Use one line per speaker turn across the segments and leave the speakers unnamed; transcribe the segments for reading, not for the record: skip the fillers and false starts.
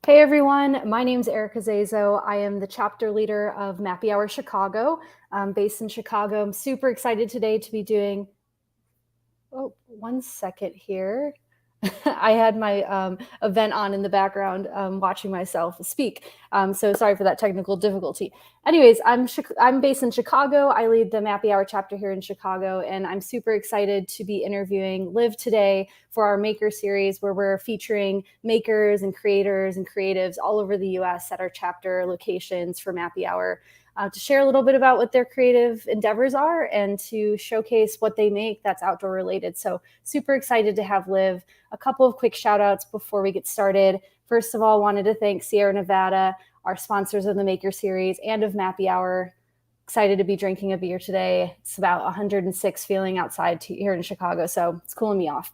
Hey everyone, my name's Erica Zazo. I am the chapter leader of Mappy Hour Chicago. I'm based in Chicago. I'm super excited today to be doing. Oh, 1 second here. I had my event on in the background, watching myself speak. So sorry for that technical difficulty. Anyways, I'm based in Chicago. I lead the Mappy Hour chapter here in Chicago, and I'm super excited to be interviewing Liv today for our Maker series, where we're featuring makers and creators and creatives all over the U.S. at our chapter locations for Mappy Hour. To share a little bit about what their creative endeavors are and to showcase what they make that's outdoor related. So super excited to have Liv. A couple of quick shout outs before we get started. First of all, wanted to thank Sierra Nevada, our sponsors of the Maker Series and of Mappy Hour. Excited to be drinking a beer today. It's about 106 feeling outside here in Chicago, so it's cooling me off.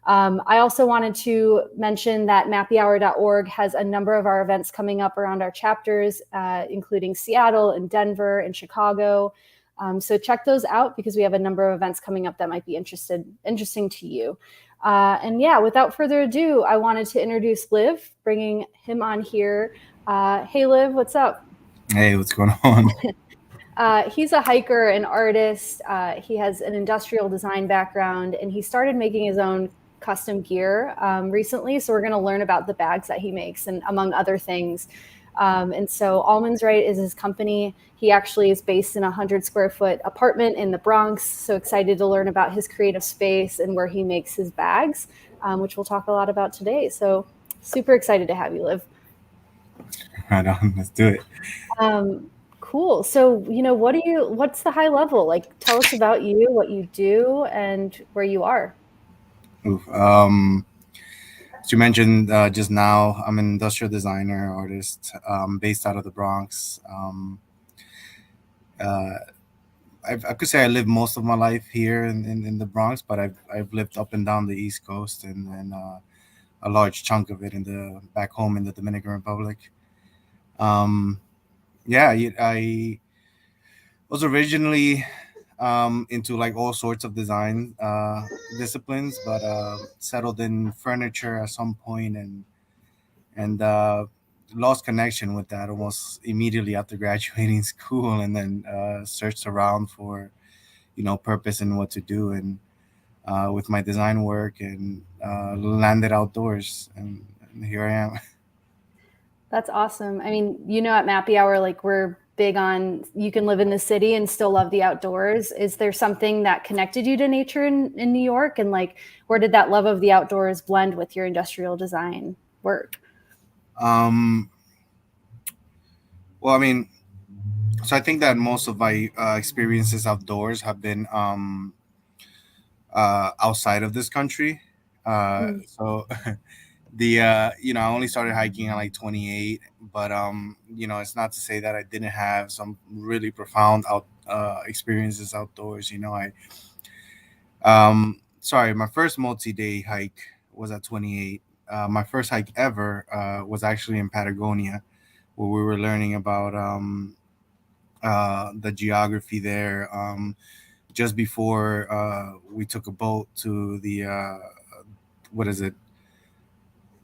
I also wanted to mention that mappyhour.org has a number of our events coming up around our chapters, including Seattle and Denver and Chicago. So check those out because we have a number of events coming up that might be interesting to you. And yeah, without further ado, I wanted to introduce Liv, bringing him on here. Hey, Liv, what's up?
Hey, what's going on?
He's a hiker and artist. He has an industrial design background, and he started making his own custom gear recently. So we're going to learn about the bags that he makes, and among other things. And so Allmansright is his company. He actually is based in a 100 square foot apartment in the Bronx. So excited to learn about his creative space and where he makes his bags, which we'll talk a lot about today. So super excited to have you, Liv.
Right on, let's do it.
Cool. So, what's the high level? Like, tell us about you, what you do, and where you are.
Oof. As you mentioned just now, I'm an industrial designer, artist, based out of the Bronx. Uh, I could say I lived most of my life here in the Bronx, but I've lived up and down the East Coast and a large chunk of it in the back home in the Dominican Republic. Um, yeah, I was originly into like all sorts of design disciplines, but settled in furniture at some point and lost connection with that almost immediately after graduating school, and then searched around for purpose and what to do and with my design work and landed outdoors, and here I am.
That's awesome. I mean, at Mappy Hour, like we're big on you can live in the city and still love the outdoors. Is there something that connected you to nature in New York? And like, where did that love of the outdoors blend with your industrial design work?
um, well, I mean, so I think that most of my experiences outdoors have been outside of this country.
Mm.
So the I only started hiking at like 28, but it's not to say that I didn't have some really profound out experiences outdoors. Sorry, my first multi-day hike was at 28. My first hike ever was actually in Patagonia, where we were learning about the geography there. Just before we took a boat to the what is it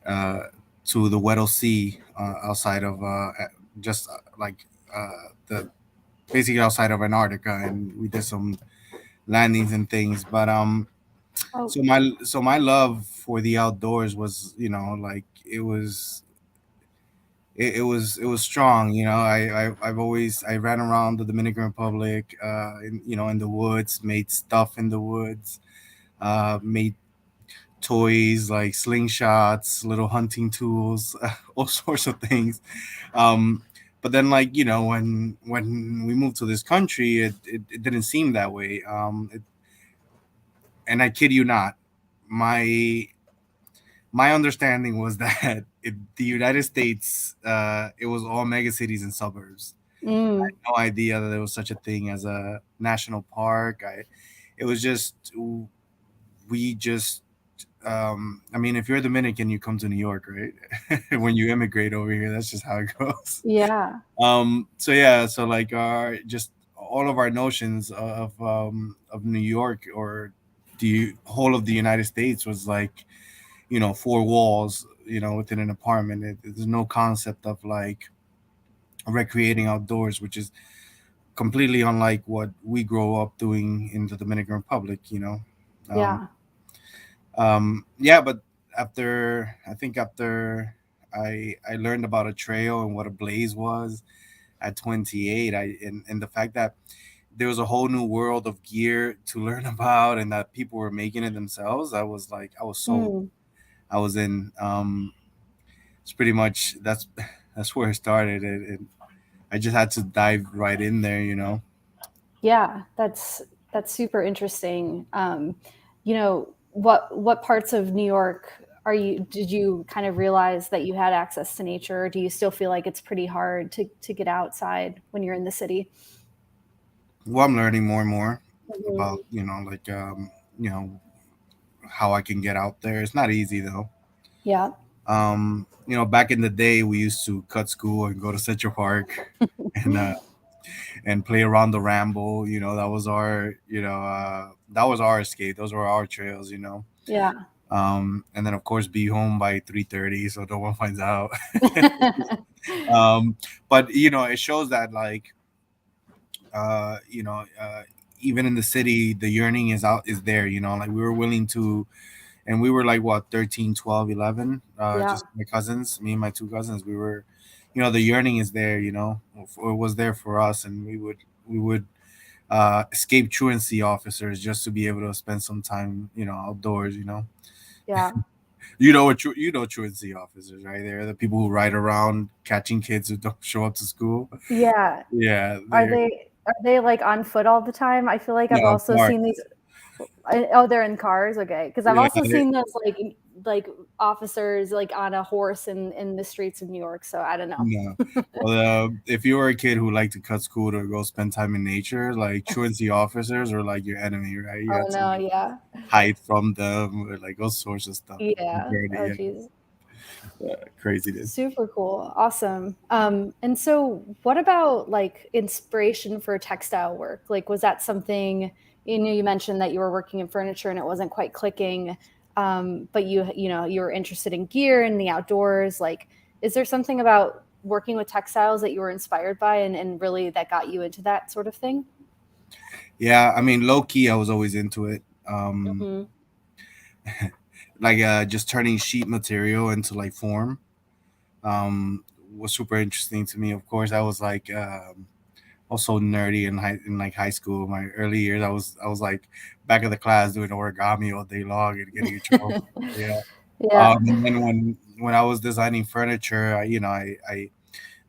uh, to the Weddell Sea outside of just like the basically outside of Antarctica, and we did some landings and things. But
Oh,
so my love for the outdoors was, like it was strong. I've always I ran around the Dominican Republic, in the woods, made stuff in the woods, made toys like slingshots, little hunting tools, all sorts of things. Um, but then, like, when we moved to this country, it didn't seem that way. And I kid you not, my my understanding was that the United States, it was all mega cities and suburbs.
mm,
No idea that there was such a thing as a national park. It was just we just I mean, if you're Dominican, you come to New York, right? When you immigrate over here, that's just how it goes.
yeah.
So yeah, so like our just all of our notions of New York or the whole of the United States was like, four walls, within an apartment. There's no concept of like recreating outdoors, which is completely unlike what we grow up doing in the Dominican Republic. Um,
Yeah.
yeah, but after I learned about a trail and what a blaze was at 28, and the fact that there was a whole new world of gear to learn about and that people were making it themselves. I was sold.
Mm.
I was in. It's pretty much that's where it started. And I just had to dive right in there.
Yeah, that's super interesting. What parts of New York did you kind of realize that you had access to nature, or do you still feel like it's pretty hard to get outside when you're in the city?
Well, I'm learning more and more
Mhm.
about like you know how I can get out there. It's not easy though.
Yeah.
Back in the day, we used to cut school and go to Central Park and play around the Ramble. That was our escape. Those were our trails.
Yeah.
And then of course be home by 3:30 so no one finds out. um, but it shows that like uh, you know uh, even in the city the yearning is there. Like we were willing to, and we were like what 13, 12, 11.
Yeah.
Just my cousins, me and my two cousins, we were, the yearning is there. It was there for us, and we would escape truancy officers just to be able to spend some time outdoors.
Yeah.
Truancy officers, right? They're the people who ride around catching kids who don't show up to school.
Yeah.
Yeah,
Are
they're
they like on foot all the time? I feel like I've
no
also
park.
seen these. Oh, they're in cars. Okay, because I've
Yeah,
also seen those like officers like on a horse in the streets of New York. So I don't know.
no. Well, if you were a kid who liked to cut school to go spend time in nature, like truancy officers are like your enemy, right? You
Oh
had to
no,
like
yeah,
hide from them, or like all sorts of stuff.
yeah.
Dirty,
Oh
yeah,
geez.
craziness.
Super cool. Awesome. And so what about like inspiration for textile work? Like, was that something, you mentioned that you were working in furniture and it wasn't quite clicking, but you were interested in gear and the outdoors. Like, is there something about working with textiles that you were inspired by and really that got you into that sort of thing?
Yeah, I mean, low key, I was always into it.
Hmm.
Like just turning sheet material into like form um, was super interesting to me. Of course, I was like also nerdy in like high school. My early years, I was like back of the class doing origami all day long and getting in trouble. Yeah.
Yeah.
And then when I was designing furniture, I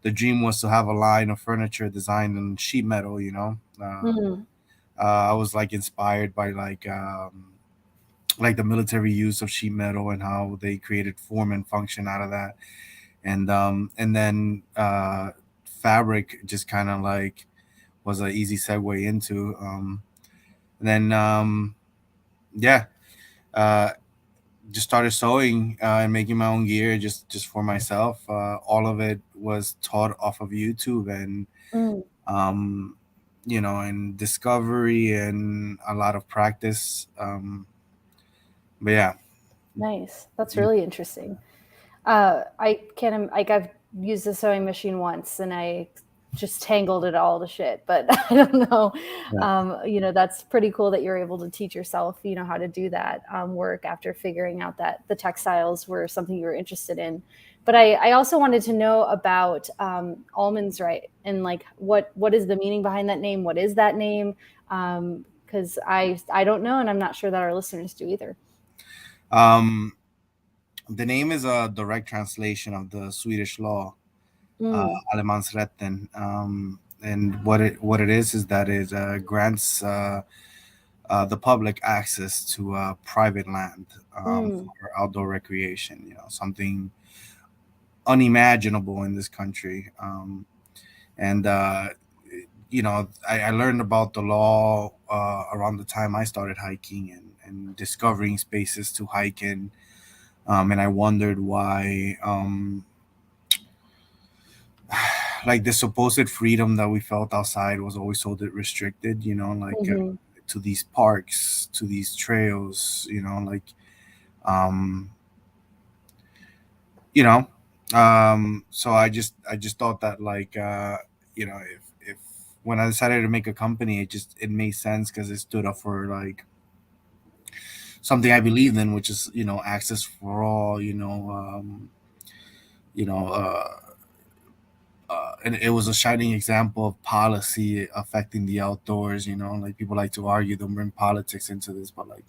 the dream was to have a line of furniture designed in sheet metal.
Mm,
I was like inspired by like the military use of sheet metal and how they created form and function out of that. And then fabric just kind of like was an easy segue into. And then yeah, uh, just started sewing and making my own gear just for myself. All of it was taught off of YouTube and
mm.
um, and discovery and a lot of practice. But yeah,
Nice. That's
yeah,
really interesting. I can't, like, I've used a sewing machine once and I just tangled it all to shit, but I don't know.
yeah.
That's pretty cool that you're able to teach yourself, how to do that work after figuring out that the textiles were something you were interested in. But I also wanted to know about Allmansright and like what is the meaning behind that name? What is that name? Because I don't know, and I'm not sure that our listeners do either.
Um, the name is a direct translation of the Swedish law,
Mm,
Allemansrätten. And what it is that it grants the public access to private land
mm,
for outdoor recreation. Something unimaginable in this country. And I learned about the law around the time I started hiking and discovering spaces to hike in. And I wondered why, like the supposed freedom that we felt outside was always so restricted. Like
mhm.
to these parks, to these trails. Like um, you know, so I just thought that like if when I decided to make a company, it made sense because it stood up for like something I believed in, which is access for all. You know, and it was a shining example of policy affecting the outdoors. Like people like to argue, don't bring politics into this, but like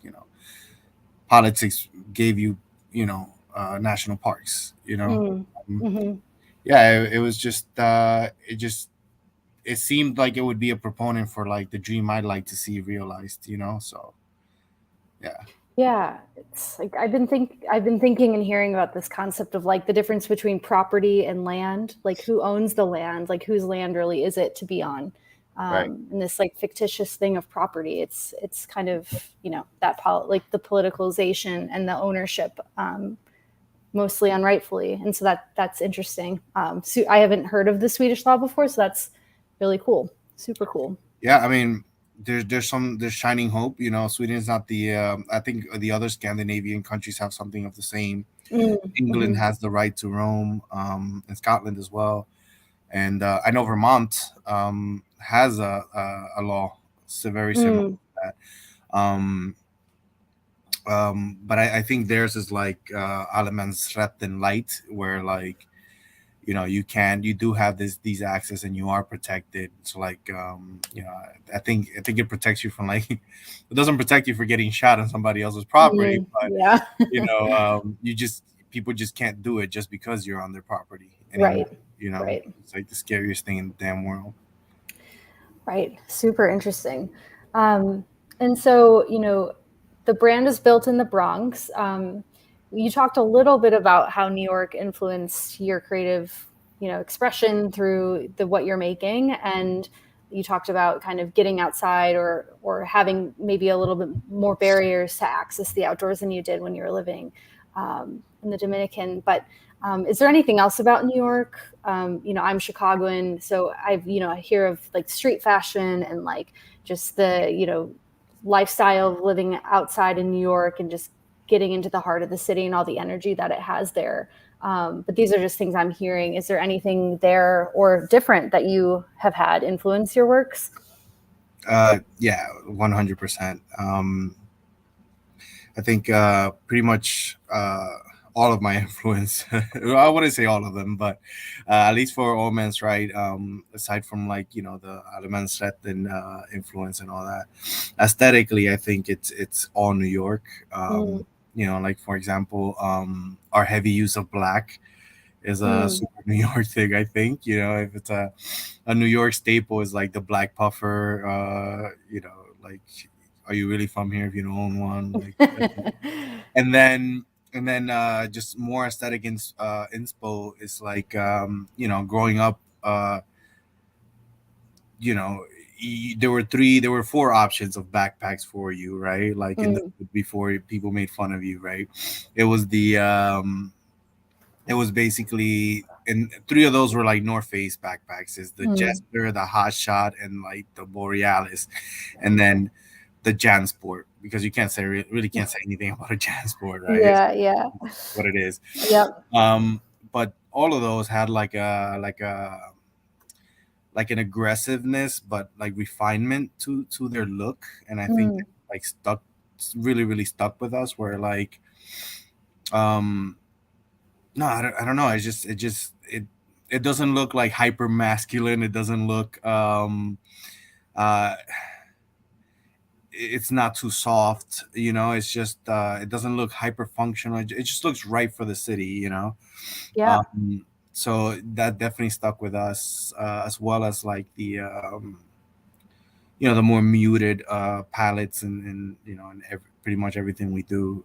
politics gave you national parks.
Mm.
Um,
Hmm.
yeah, it was just it seemed like it would be a proponent for like the dream I'd like to see realized. So yeah.
Yeah, it's like I've been thinking and hearing about this concept of like the difference between property and land, like who owns the land, like whose land really is it to be on,
Right.
and this like fictitious thing of property. It's kind of like the politicalization and the ownership, mostly unrightfully, and so that's interesting. So I haven't heard of the Swedish law before, so that's really cool, super cool.
Yeah, I mean, there's shining hope. Sweden is not the. I think the other Scandinavian countries have something of the same. England
Mm-hmm.
has the right to roam, and Scotland as well. And I know Vermont has a law so very similar
Mm,
to that. Um, but I think theirs is like Allemansrätt light, where like you do have these access and you are protected. So like I think it protects you from like it doesn't protect you for getting shot on somebody else's property,
mm,
but
yeah.
you just people just can't do it just because you're on their property anymore.
Right.
you know
Right.
it's like the scariest thing in the damn world.
Right. Super interesting. Um, and so, the brand is built in the Bronx. You talked a little bit about how New York influenced your creative, expression through the what you're making, and you talked about kind of getting outside or having maybe a little bit more barriers to access the outdoors than you did when you were living in the Dominican. But is there anything else about New York? I'm Chicagoan, so I hear of like street fashion and like just the, lifestyle of living outside in New York and just getting into the heart of the city and all the energy that it has there. But these are just things I'm hearing. Is there anything there or different that you have had influence your works?
Yeah, 100%. I think pretty much all of my influence. I wouldn't say all of them, but at least for Allmansright, aside from like the Allmansright and influence and all that, aesthetically, I think it's all New York.
Mm,
Like for example, our heavy use of black is a
mm.
super New York thing. I think if it's a New York staple is like the black puffer. Like, are you really from here if you don't own one? Like, and then just more aesthetic inspo is like growing up you know there were four options of backpacks for you, right? Like in the
Mm,
before people made fun of you, right? It was the it was basically, and three of those were like North Face backpacks: is the
mm.
Jester, the Hot Shot, and like the Borealis. And then the Jansport, because you can't say really can't say anything about a Jansport, right? It's
Yeah, yeah.
what it is.
Yep.
But all of those had like an aggressiveness, but like refinement to their look, and I think
Mm,
like stuck really stuck with us. Where like um no, I don't know. It doesn't look like hyper masculine. It doesn't look uh it's not too soft. It's just it doesn't look hyper functional. It just looks right for the city.
yeah.
um so that definitely stuck with us, as well as like the more muted palettes, and pretty much everything we do.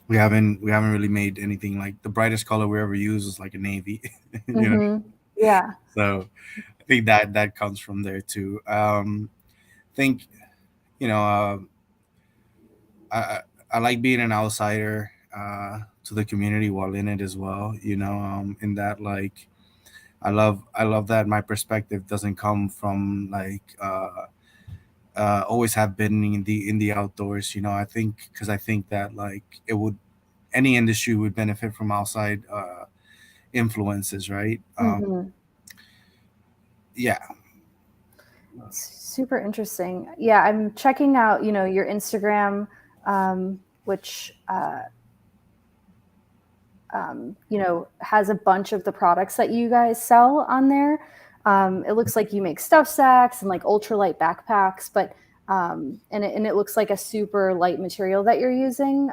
We haven't really made anything like the brightest color we ever use is like a navy. you know
Hmm. Yeah.
so I think that comes from there too. Think you know I, I I like being an outsider to the community while in it as well. In that, like, I love that my perspective doesn't come from like always have been in the outdoors. I think, because I think that like any industry would benefit from outside influences, right?
Hmm.
Yeah.
Super interesting. Yeah, I'm checking out, your Instagram, which has a bunch of the products that you guys sell on there. It looks like you make stuff sacks and like ultralight backpacks, but and it looks like a super light material that you're using.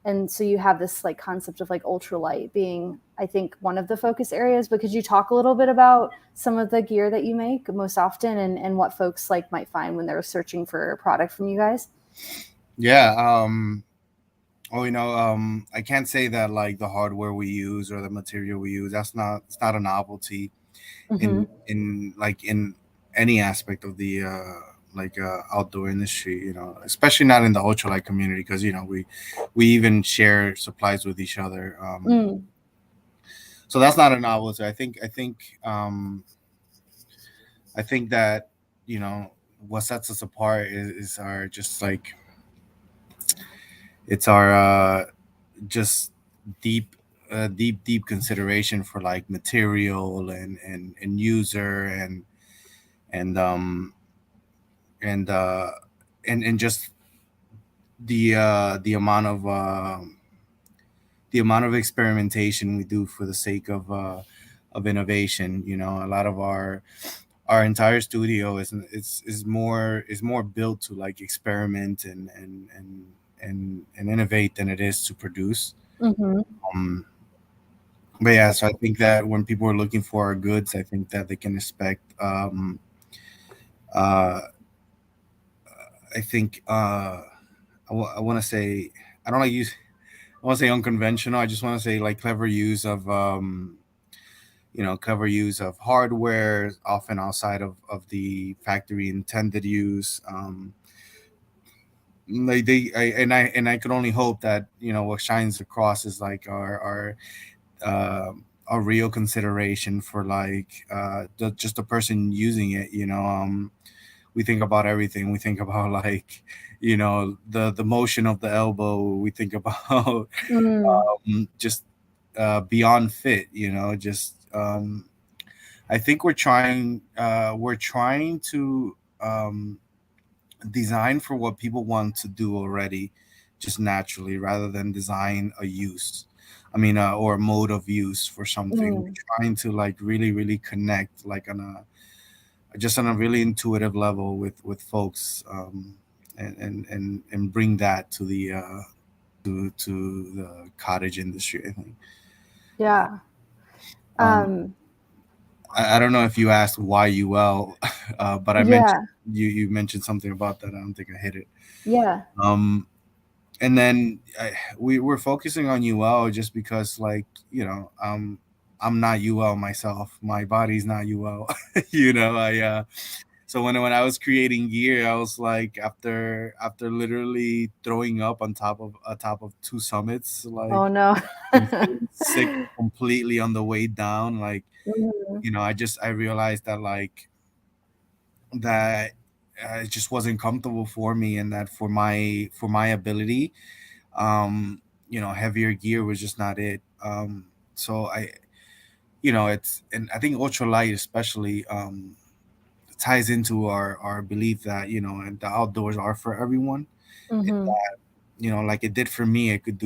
And so you have this like concept of like ultralight being, I think, one of the focus areas. But could you talk a little bit about some of the gear that you make most often, and what folks like might find when they're searching for a product from you guys?
Yeah. Well, I can't say that like the hardware we use or the material we use, it's not a novelty
Hmm.
in any aspect of the outdoor industry, especially not in the ultralight community, because we even share supplies with each other.
Mm.
So that's not a novelty. I think that you know what sets us apart is our just like it's our just deep deep consideration for like material and user and and uh and just the the amount of experimentation we do for the sake of innovation. A lot of our entire studio is more built to like experiment and innovate than it is to produce.
Hmm.
um but yeah, so I think that when people are looking for our goods, I think that they can expect uh I think I want to say, I don't like use I want to say unconventional. I just want to say like clever use of hardware, often outside of the factory intended use. Like I could only hope that what shines across is like our real consideration for like just the person using it. We think about everything. We think about like the motion of the elbow. We think about
Mm.
just beyond fit. Just I think we're trying to design for what people want to do already, just naturally, rather than design a use. I mean, or a mode of use for something.
Mm.
We're trying to like really, really connect, like on a really intuitive level with folks, and bring that to to the cottage industry. I think.
Yeah.
Um,
Um,
I don't know if you asked why UL, but I mentioned
yeah.
you mentioned something about that. I don't think I hit it.
Yeah.
Um, and then we're focusing on UL just because, like, I'm not UL myself. My body's not UL. I so when I was creating gear, I was like, after literally throwing up on top of two summits, like,
Oh no.
and feeling sick completely on the way down, like,
Mhm.
I realized that like that it just wasn't comfortable for me, and that for my ability, um heavier gear was just not it. So it's, and I think ultralight especially ties into our belief that and the outdoors are for everyone.
Mhm.
Like it did for me, it could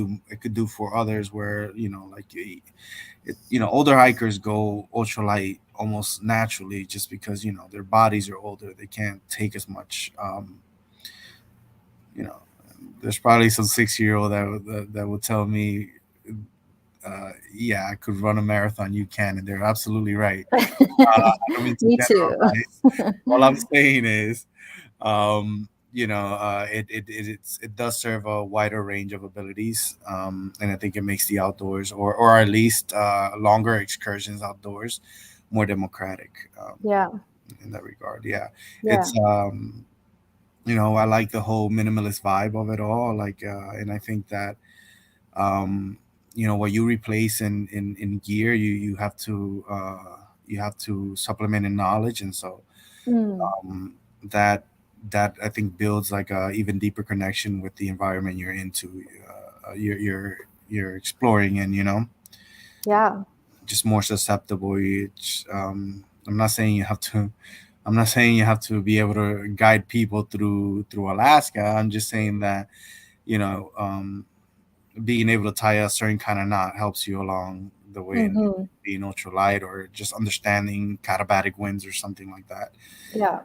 do for others, where like older hikers go ultralight almost naturally, just because their bodies are older, they can't take as much. You know there's probably some 6-year old that would tell me, yeah, I could run a marathon, you can, and they're absolutely right. I don't mean to
Me too.
generalize. All I'm saying is, it does serve a wider range of abilities, and I think it makes the outdoors, or at least longer excursions outdoors, more democratic,
Yeah.
in that regard. Yeah,
Yeah.
it's I like the whole minimalist vibe of it all. Like, and I think that um, what you replace in gear, you have to supplement in knowledge, and so
Mm.
um, that I think builds like a even deeper connection with the environment you're into. You're you're exploring in,
Yeah.
just more susceptible. I'm not saying you have to. I'm not saying you have to be able to guide people through Alaska. I'm just saying that you know being able to tie a certain kind of knot helps you along the way in
Hmm.
being ultralight, or just understanding katabatic winds or something like that
Yeah.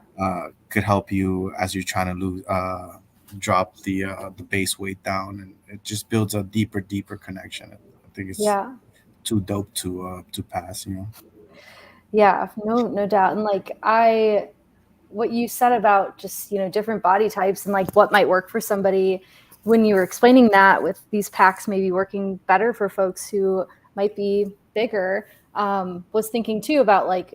could help you as you're trying to drop the base weight down, and it just builds a deeper connection. I think it's
Yeah.
too dope to pass.
Yeah. No doubt. And like what you said about just, different body types and like what might work for somebody, when you were explaining that with these packs maybe working better for folks who might be bigger, was thinking too about like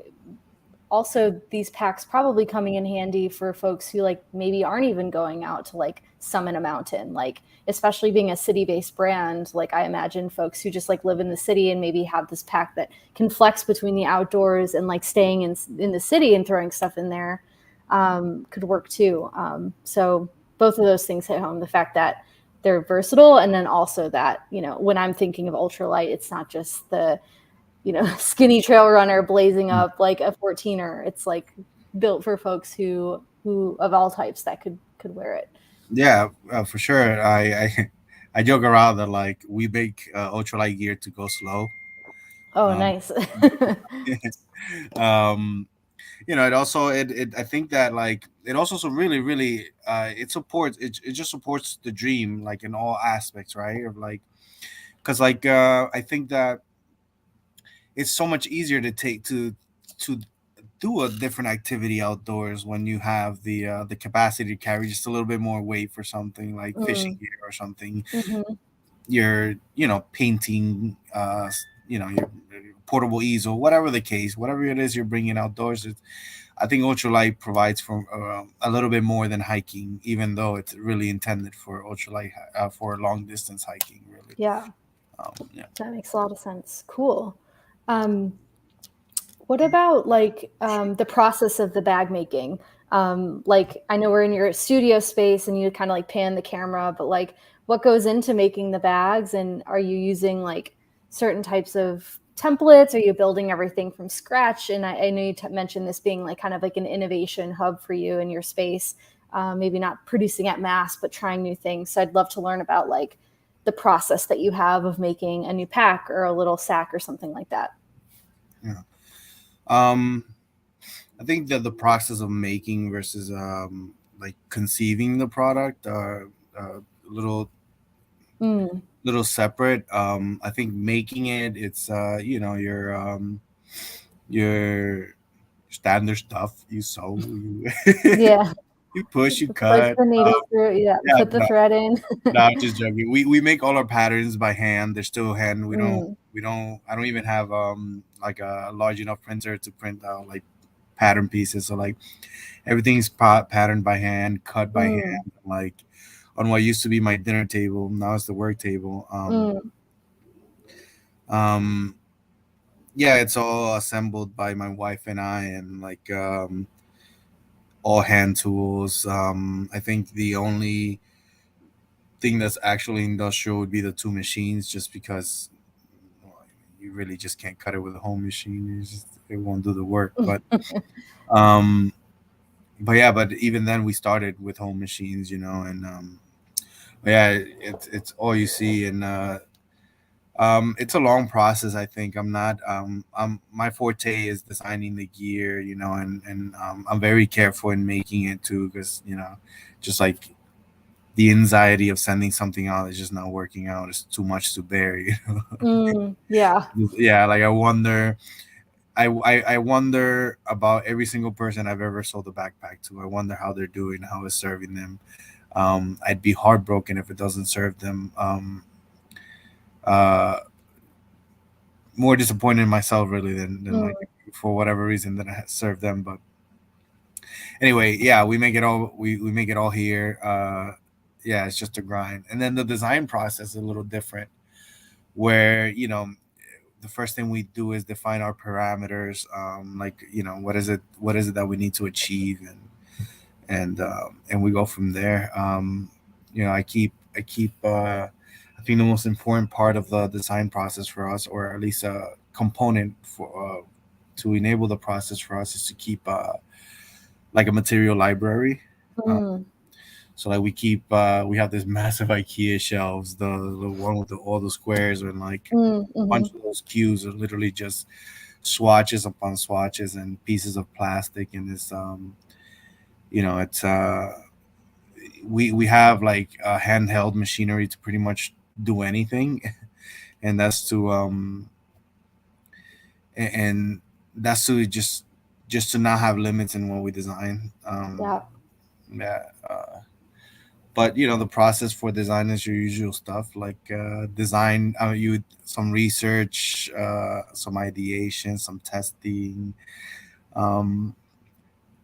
also these packs probably coming in handy for folks who like maybe aren't even going out to like summit a mountain, like especially being a city-based brand. Like I imagine folks who just like live in the city and maybe have this pack that can flex between the outdoors and like staying in the city and throwing stuff in there, could work too. So both of those things hit home, the fact that they're versatile, and then also that, when I'm thinking of ultralight, it's not just the skinny trail runner blazing up like a 14er. It's like built for folks who of all types that could wear it.
Yeah, for sure. I joke around that like we make ultralight gear to go slow.
Oh,
Um,
nice.
um, it also it I think that like it also so really it just supports the dream like in all aspects, right? Of like, because like I think that it's so much easier to do a different activity outdoors when you have the capacity to carry just a little bit more weight for something like fishing
Mm,
gear or something.
hmm.
You're painting, your portable easel, whatever the case, whatever it is you're bringing outdoors. I think ultralight provides for a little bit more than hiking, even though it's really intended for ultralight for long distance hiking. Really,
Yeah,
yeah.
that makes a lot of sense. Cool. Um, what about like the process of the bag making? Like I know we're in your studio space and you kind of like pan the camera, but like what goes into making the bags, and are you using like certain types of templates? Are you building everything from scratch? And I know you mentioned this being like kind of like an innovation hub for you in your space, maybe not producing at mass, but trying new things. So I'd love to learn about like the process that you have of making a new pack or a little sack or something like that.
Yeah. Um, I think that the process of making versus like conceiving the product are a
Mm,
little separate. I think making it, it's your standard stuff. You sew, you,
yeah.
you push, you
Push
cut.
the needle through, yeah,
Yeah,
put the thread in.
no, I'm just joking. We make all our patterns by hand. They're still hand.
Mm,
We don't. I don't even have like a large enough printer to print out like pattern pieces. So like everything's patterned by hand, cut by
mm,
hand. Like on what used to be my dinner table, now it's the work table.
mm,
Um, yeah, it's all assembled by my wife and I, and like all hand tools. I think the only thing that's actually industrial would be the two machines, just because well, you really just can't cut it with a home machine. It won't do the work. Um, but yeah, but even then we started with home machines, and but yeah, it's all you see, and it's a long process. I think I'm not. My forte is designing the gear, and I'm very careful in making it too, because just like the anxiety of sending something out is just not working out. It's too much to bear.
yeah.
Yeah, like I wonder about every single person I've ever sold a backpack to. I wonder how they're doing, how it's serving them. I'd be heartbroken if it doesn't serve them. Uh, More disappointed in myself really than like
Mm,
for whatever reason that I served them. But anyway, yeah, we make it all here. Yeah, it's just a grind, and then the design process is a little different, where the first thing we do is define our parameters, like what is it that we need to achieve, and we go from there. I keep I think the most important part of the design process for us, or at least a component for to enable the process for us, is to keep like a material library. Uh,
Mm,
so like we have this massive IKEA shelves, the one with all the squares, and like a bunch
mhm.
of those cubes are literally just swatches upon swatches and pieces of plastic, and this it's we have like handheld machinery to pretty much do anything, and that's to and that's to just to not have limits in what we design.
Yeah.
Yeah, but the process for design is your usual stuff, like design. You some research, some ideation, some testing, um,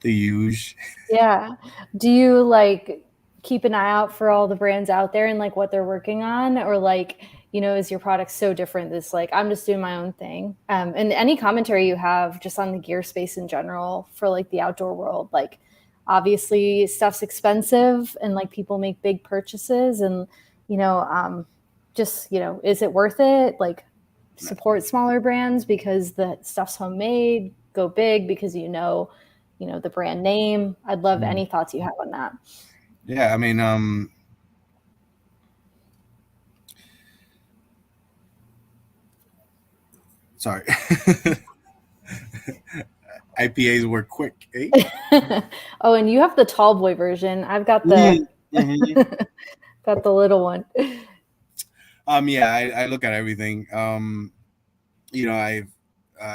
the huge.
Yeah. Do you like keep an eye out for all the brands out there and like what they're working on, or like, is your product so different this like I'm just doing my own thing? And any commentary you have just on the gear space in general for like the outdoor world, like obviously stuff's expensive and like people make big purchases and you know, just, is it worth it? Like support smaller brands because the stuff's homemade, go big because the brand name. I'd love
Mm.
any thoughts you have on that.
Yeah, I mean, sorry. IPAs work quick, eh?
Oh, and you have the tall boy version. I've got the
Mm-hmm.
got the little one.
Yeah, I look at everything. I've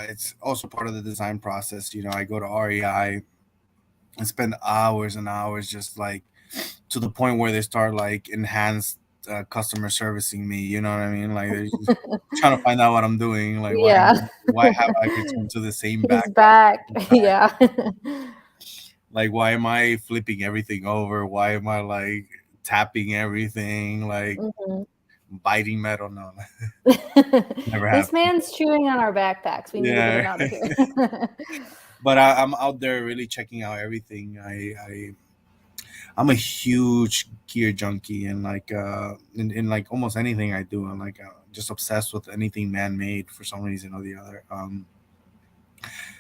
it's also part of the design process. I go to REI and spend hours and hours just like to the point where they start like enhanced customer servicing me. You know what I mean? Like they're just trying to find out what I'm doing. Like
Yeah.
why have I returned to the same
He's
backpack
back.
every time?
Yeah.
Like why am I flipping everything over? Why am I like tapping everything? Like
Mhm.
biting metal? No, never
This
happened.
man's chewing on our backpacks. We need to get
Yeah.
him out of here.
But I'm out there really checking out everything. I'm a huge gear junkie, and like in like almost anything I do, I'm like just obsessed with anything man made for some reason or the other.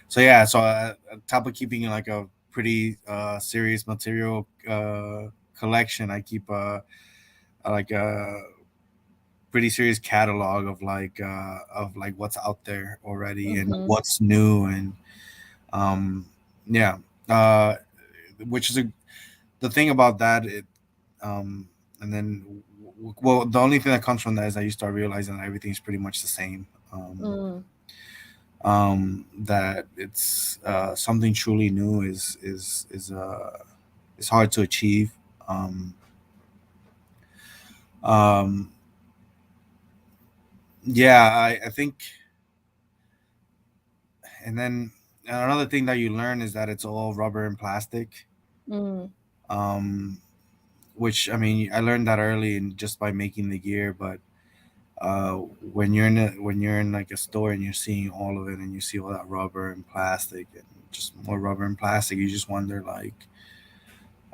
So yeah, so on top of keeping like a pretty serious material collection, I keep like a pretty serious catalog of like what's out there already and
Mhm.
what's new, and um yeah, uh which is the thing about that. Um and then well, the only thing that comes from that is that you start realizing that everything's pretty much the same.
Mm.
That it's something truly new is hard to achieve. um um yeah, I think. And then another thing that you learn is that it's all rubber and plastic.
Mm.
um which, I mean, I learned that early and just by making the gear. But uh when you're in like a store and you're seeing all of it and you see all that rubber and plastic and just more rubber and plastic, you just wonder like,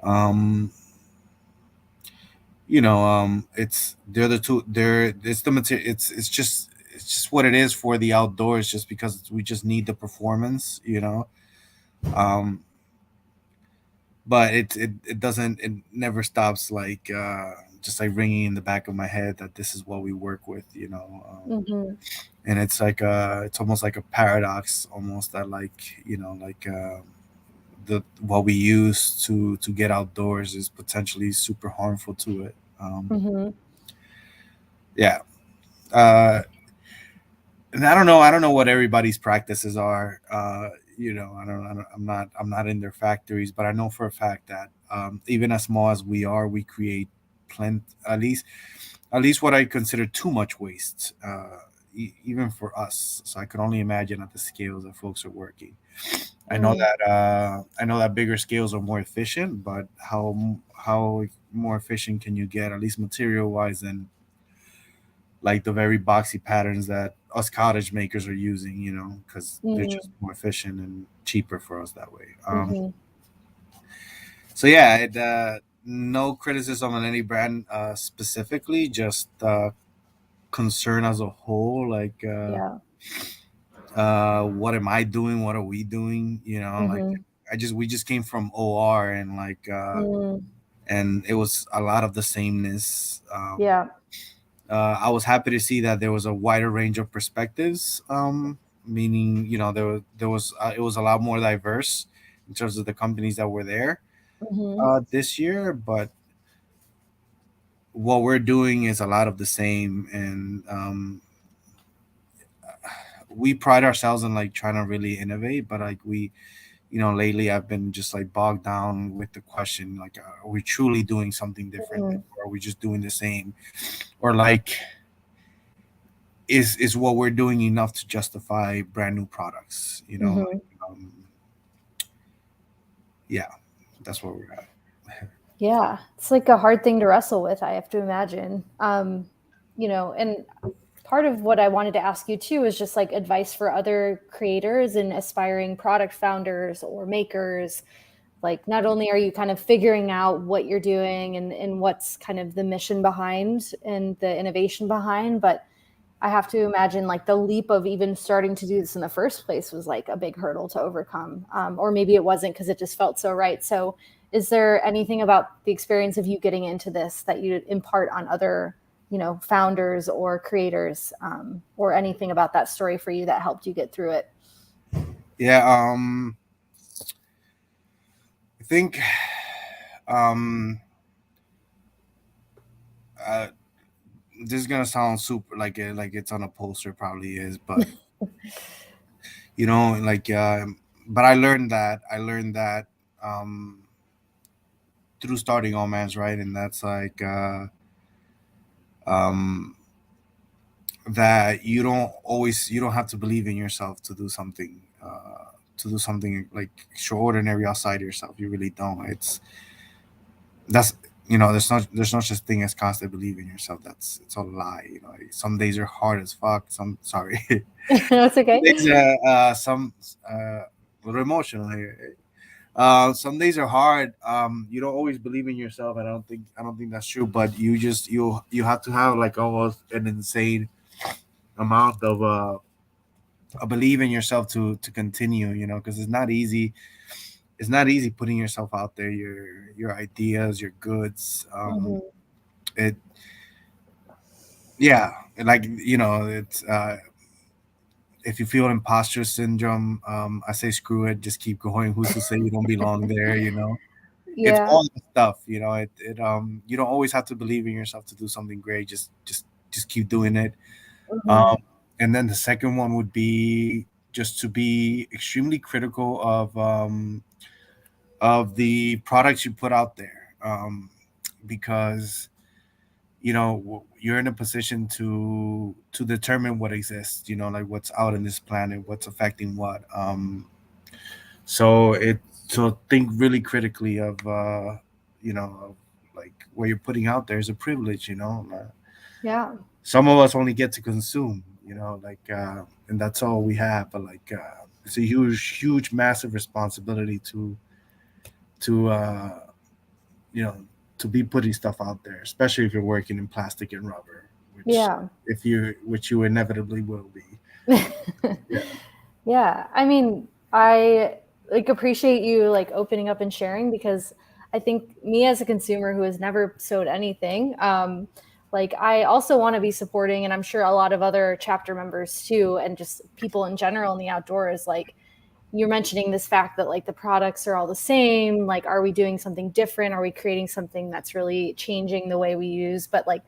um it's they're the two they're it's the material, it's just what it is for the outdoors, just because we just need the performance. um but it doesn't, it never stops like just like ringing in the back of my head that this is what we work with.
Mhm.
And it's like it's almost like a paradox, almost, that like, like the what we use to get outdoors is potentially super harmful to it.
Mhm.
Yeah. uh and I don't know what everybody's practices are. I'm not in their factories, but I know for a fact that even as small as we are, we create plenty, at least what I consider too much waste, even for us. So I can only imagine at the scales that folks are working.
Mm.
I know that bigger scales are more efficient, but how more efficient can you get, at least material wise, than like the very boxy patterns that us cottage makers are using, because they're just
Mm.
more efficient and cheaper for us that way.
Mhm.
So yeah, no criticism on any brand specifically, just concern as a whole. Like,
Yeah.
what am I doing? What are we doing? Like,
Mm-hmm.
we just came from OR, and like,
Mm,
and it was a lot of the sameness.
yeah.
I was happy to see that there was a wider range of perspectives. Meaning, it was a lot more diverse in terms of the companies that were there
Mm-hmm.
this year. But what we're doing is a lot of the same, and we pride ourselves in like trying to really innovate. But like lately I've been just like bogged down with the question, like, are we truly doing something different,
Mm-hmm.
or are we just doing the same, or like, is what we're doing enough to justify brand new products?
Mm-hmm.
Yeah, that's where we're at.
Yeah, it's like a hard thing to wrestle with, I have to imagine. And part of what I wanted to ask you too is just like advice for other creators and aspiring product founders or makers. Like, not only are you kind of figuring out what you're doing and what's kind of the mission behind and the innovation behind, but I have to imagine like the leap of even starting to do this in the first place was like a big hurdle to overcome. Or maybe it wasn't because it just felt so right. So, is there anything about the experience of you getting into this that you impart on other, founders or creators, or anything about that story for you that helped you get through it?
Yeah, I think, um, uh, this is gonna sound super like it's on a poster, probably is, but like, but I learned that um, through starting Allmansright, and that's like, um, that you don't have to believe in yourself to do something. To do something like extraordinary outside yourself, you really don't. That's there's no such thing as constant belief in yourself. It's a lie. Some days are hard as fuck. Some sorry,
That's okay.
days some a little emotional here. Some days are hard. You don't always believe in yourself, and I don't think that's true. But you have to have like almost an insane amount of a believe in yourself to continue. Because it's not easy putting yourself out there, your ideas, your goods.
Hmm.
It Yeah, like, it's if you feel imposter syndrome, I say screw it, just keep going. Who's to say you don't belong there? It's
Yeah.
all the stuff. You don't always have to believe in yourself to do something great. Just keep doing it.
Hmm.
um and then the second one would be just to be extremely critical of the products you put out there, because you're in a position to determine what exists, like what's out in this planet, what's affecting what. So think really critically of like what you're putting out there is a privilege.
Yeah.
Some of us only get to consume, like, and that's all we have. But like, it's a huge massive responsibility to you know to be putting stuff out there, especially if you're working in plastic and rubber, which
Yeah.
which you inevitably will be. Yeah.
Yeah, I mean, I like appreciate you like opening up and sharing because I think me as a consumer who has never sewed anything, like I also want to be supporting, and I'm sure a lot of other chapter members too, and just people in general in the outdoors. Like you're mentioning this fact that like the products are all the same. Like, are we doing something different? Are we creating something that's really changing the way we use? But like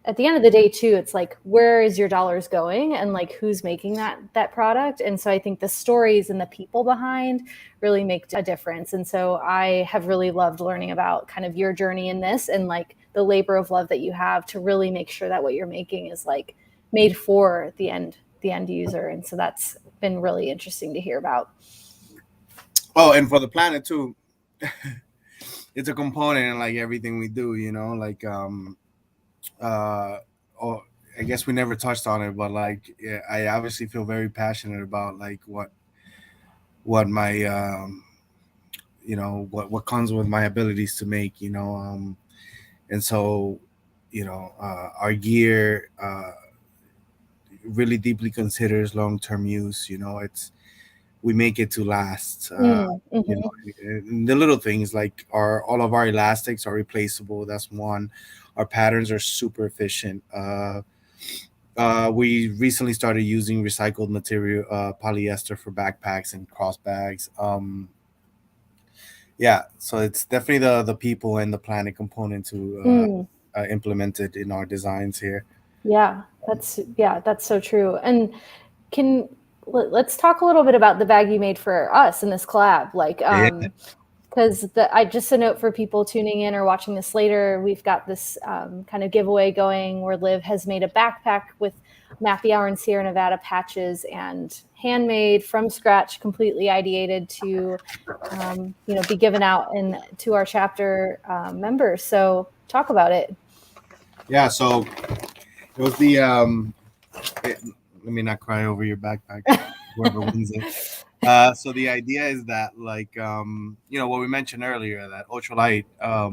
at the end of the day too, it's like where is your dollars going and like who's making that product. And so I think the stories and the people behind really make a difference. And so I have really loved learning about kind of your journey in this and like the labor of love that you have to really make sure that what you're making is like made for the end user. And so that's been really interesting to hear about.
Oh, and for the planet too, it's a component in like everything we do. Like, uh, oh, I guess we never touched on it, but like, yeah, I obviously feel very passionate about like what my what comes with my abilities to make, and so our gear really deeply considers long-term use. It's we make it to last. You know,
Mm-hmm.
and the little things like all of our elastics are replaceable. That's one. Our patterns are super efficient. We recently started using recycled material, polyester for backpacks and cross bags. Yeah, so it's definitely the people and the planet component to
Mm.
implemented in our designs here.
That's so true. And can let's talk a little bit about the bag you made for us in this collab. Like,
Yeah,
because I just a note for people tuning in or watching this later, we've got this kind of giveaway going where Liv has made a backpack with Mappy Hour and Sierra Nevada patches and handmade from scratch, completely ideated to be given out in to our chapter members. So talk about it.
yeah. So it was let me not cry over your backpack, whoever wins it. So the idea is that, like, what we mentioned earlier, that ultralight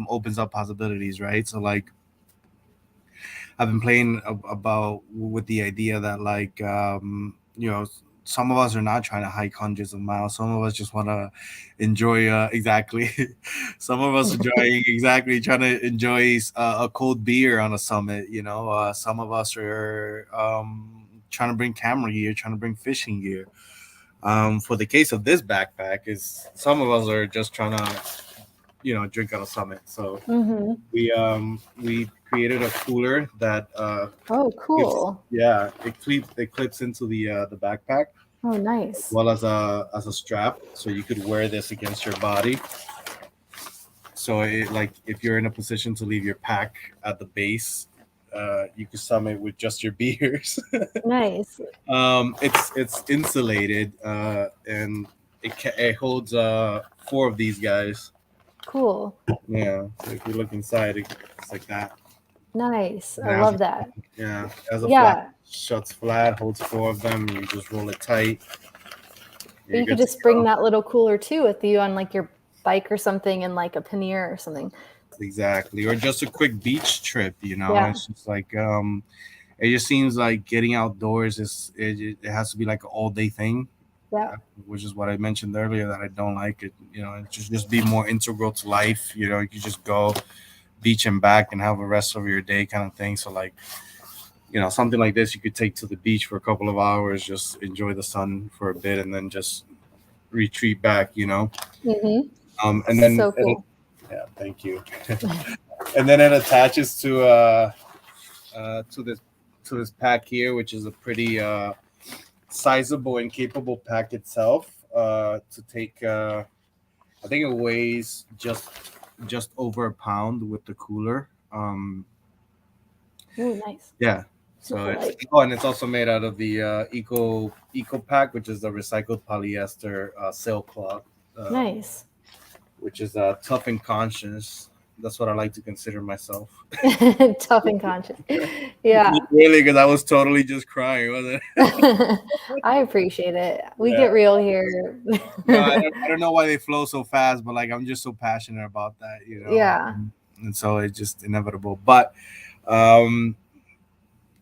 opens up possibilities, right? So, like, I've been playing about with the idea that, like, some of us are not trying to hike hundreds of miles. Some of us just want to enjoy, exactly. Some of us enjoying exactly trying to enjoy a cold beer on a summit. Some of us are trying to bring camera gear, trying to bring fishing gear. For the case of this backpack, is some of us are just trying to drink on a summit. So
Mm-hmm.
we created a cooler that
Oh,
gives
cool.
yeah, it clips into the backpack,
Oh,
as
nice.
well as a strap, so you could wear this against your body. So like, if you're in a position to leave your pack at the base, you could summit with just your beers.
Nice.
It's insulated, and it holds four of these guys.
Cool.
Yeah, so if you look inside, it's like that.
Nice.
And
I
it has
love that.
yeah, it has a flap,
Yeah.
shuts flat, holds four of them. You just roll it tight.
But
You're
you could
good to
just bring
go.
that little cooler too with you on like your bike or something and like a pannier or something.
Exactly, or just a quick beach trip.
Yeah.
It's just like it just seems like getting outdoors it has to be like an all day thing,
Yeah.
which is what I mentioned earlier that I don't like it. It should just be more integral to life. You could just go beach and back and have the rest of your day kind of thing. So, like, something like this you could take to the beach for a couple of hours, just enjoy the sun for a bit, and then just retreat back.
Mm-hmm.
And then
So cool.
yeah, thank you. And then it attaches to this pack here, which is a pretty sizable and capable pack itself. To take, I think it weighs just over a pound with the cooler.
Ooh, nice.
Yeah. So
Super
it's
light.
oh, and it's also made out of the Eco Pack, which is the recycled polyester sailcloth, uh,
Nice.
which is tough and conscious. That's what I like to consider myself.
Tough and conscious. Yeah.
Really, because I was totally just crying, wasn't it?
I appreciate it. We
Yeah.
get real here.
No, I don't know why they flow so fast, but, like, I'm just so passionate about that.
Yeah.
And so it's just inevitable. But um,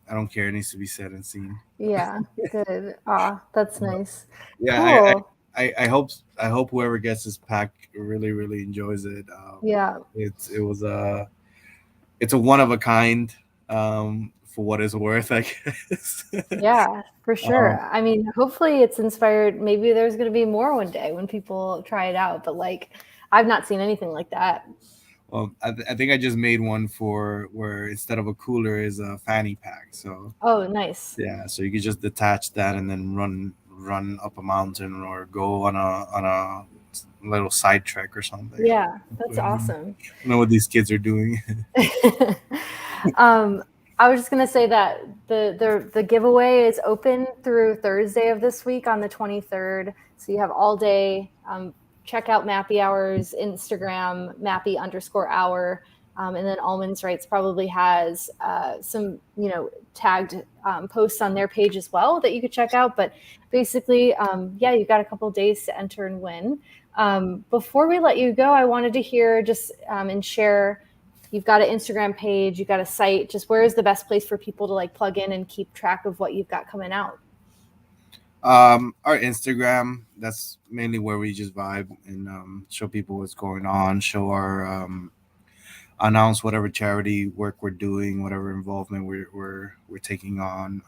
I don't care. It needs to be said and seen.
Yeah. Good. Ah, that's nice.
Yeah,
Cool.
I hope whoever gets this pack really really enjoys it.
Yeah.
It's a one of a kind, for what it's worth, I guess.
Yeah, for
um,
sure. I mean, hopefully it's inspired. Maybe there's going to be more one day when people try it out, but like I've not seen anything like that.
well, I think I just made one for where instead of a cooler is a fanny pack. So
Oh, nice.
yeah, so you could just detach that and then run up a mountain or go on a little side trek or something.
Yeah,
I
that's
don't
awesome.
know what these kids are doing.
um, I was just gonna say that the giveaway is open through Thursday of this week on the 23rd. So you have all day. Check out Mappy Hour's Instagram, Mappy_hour. And then Allmansright probably has some, tagged posts on their page as well that you could check out. But basically, yeah, you've got a couple of days to enter and win. Before we let you go, I wanted to hear just and share. You've got an Instagram page, you've got a site. Just where is the best place for people to like plug in and keep track of what you've got coming out?
Our Instagram, that's mainly where we just vibe and show people what's going on, show our announce whatever charity work we're doing, whatever involvement we're taking on.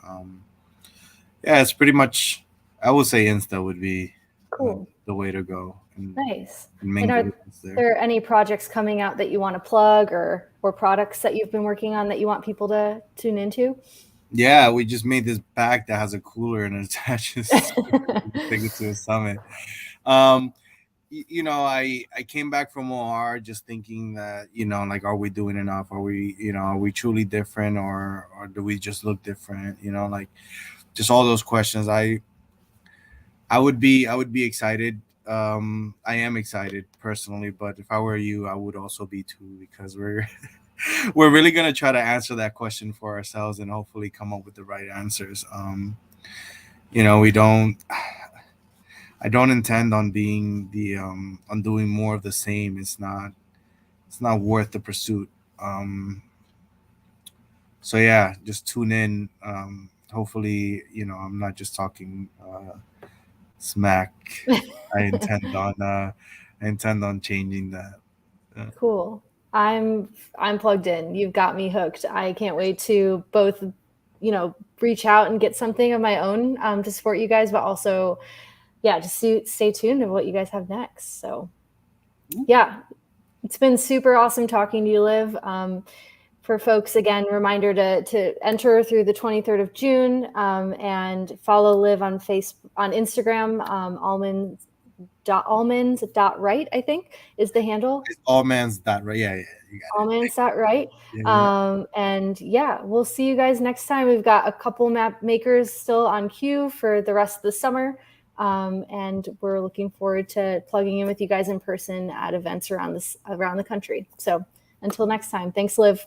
Yeah, it's pretty much. I would say Insta would be
Cool.
the way to go
Nice.
and
And are
mingle with us there.
there any projects coming out that you want to plug or products that you've been working on that you want people to tune into?
Yeah, we just made this bag that has a cooler and it attaches. Take it to a summit. Um, I came back from OR just thinking that, like, are we doing enough? Are we, are we truly different, or do we just look different? Like, just all those questions. I would be excited. I am excited personally, but if I were you, I would also be too, because we're we're really gonna try to answer that question for ourselves and hopefully come up with the right answers. We don't. I don't intend on being on doing more of the same. It's not worth the pursuit. So yeah, just tune in. Hopefully, I'm not just talking smack. I intend on changing that.
Cool. I'm plugged in. You've got me hooked. I can't wait to both, reach out and get something of my own to support you guys, but also, yeah, just stay tuned to what you guys have next. So, yeah, it's been super awesome talking to you, Liv. For folks, again, reminder to enter through the 23rd of June and follow Liv on Instagram, almonds.right, I think is the handle.
It's Allmansright. Yeah, you got
Allmansright.
it.
And yeah, we'll see you guys next time. We've got a couple map makers still on queue for the rest of the summer. And we're looking forward to plugging in with you guys in person at events around the country. So until next time, thanks, Liv.